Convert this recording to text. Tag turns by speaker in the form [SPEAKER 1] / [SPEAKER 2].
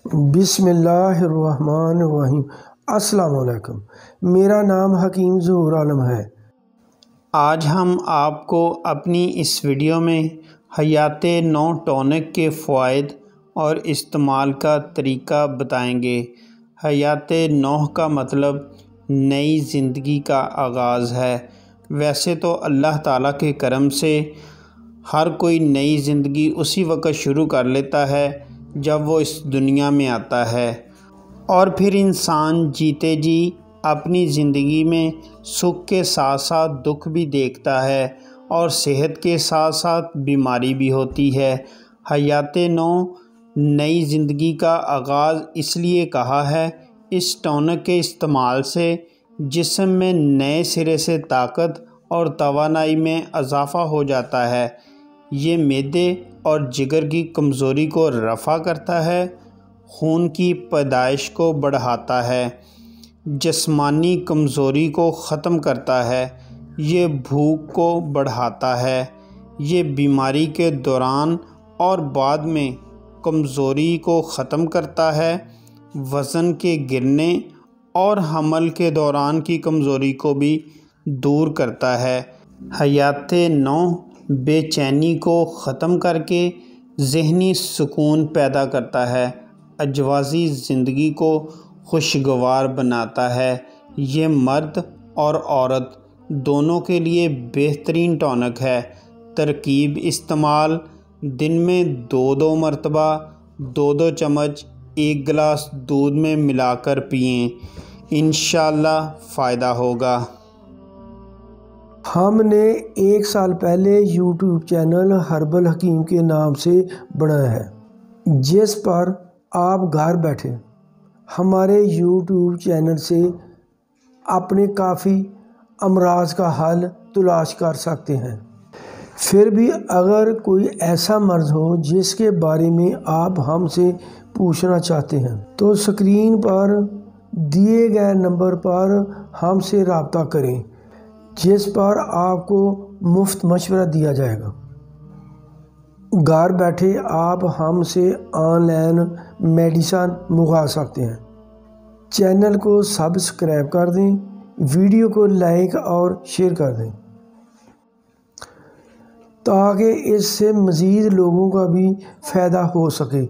[SPEAKER 1] بسم اللہ الرحمن الرحیم۔ السلام علیکم، میرا نام حکیم ظہور عالم ہے۔
[SPEAKER 2] آج ہم آپ کو اپنی اس ویڈیو میں حیات نو ٹونک کے فوائد اور استعمال کا طریقہ بتائیں گے۔ حیات نو کا مطلب نئی زندگی کا آغاز ہے۔ ویسے تو اللہ تعالیٰ کے کرم سے ہر کوئی نئی زندگی اسی وقت شروع کر لیتا ہے جب وہ اس دنیا میں آتا ہے، اور پھر انسان جیتے جی اپنی زندگی میں سکھ کے ساتھ ساتھ دکھ بھی دیکھتا ہے اور صحت کے ساتھ ساتھ بیماری بھی ہوتی ہے۔ حیات نو نئی زندگی کا آغاز اس لیے کہا ہے، اس ٹونک کے استعمال سے جسم میں نئے سرے سے طاقت اور توانائی میں اضافہ ہو جاتا ہے۔ یہ معدے اور جگر کی کمزوری کو رفع کرتا ہے، خون کی پیدائش کو بڑھاتا ہے، جسمانی کمزوری کو ختم کرتا ہے، یہ بھوک کو بڑھاتا ہے، یہ بیماری کے دوران اور بعد میں کمزوری کو ختم کرتا ہے، وزن کے گرنے اور حمل کے دوران کی کمزوری کو بھی دور کرتا ہے۔ حیات نو بے چینی کو ختم کر کے ذہنی سکون پیدا کرتا ہے، اجوازی زندگی کو خوشگوار بناتا ہے۔ یہ مرد اور عورت دونوں کے لیے بہترین ٹونک ہے۔ ترکیب استعمال: دن میں 2 مرتبہ 2 چمچ 1 گلاس دودھ میں ملا کر پئیں، انشاءاللہ فائدہ ہوگا۔
[SPEAKER 1] ہم نے 1 سال پہلے یوٹیوب چینل ہربل حکیم کے نام سے بنایا ہے، جس پر آپ گھر بیٹھے ہمارے یوٹیوب چینل سے اپنے کافی امراض کا حل تلاش کر سکتے ہیں۔ پھر بھی اگر کوئی ایسا مرض ہو جس کے بارے میں آپ ہم سے پوچھنا چاہتے ہیں تو اسکرین پر دیے گئے نمبر پر ہم سے رابطہ کریں، جس پر آپ کو مفت مشورہ دیا جائے گا۔ گھر بیٹھے آپ ہم سے آن لائن میڈیسن منگوا سکتے ہیں۔ چینل کو سبسکرائب کر دیں، ویڈیو کو لائک اور شیئر کر دیں تاکہ اس سے مزید لوگوں کا بھی فائدہ ہو سکے۔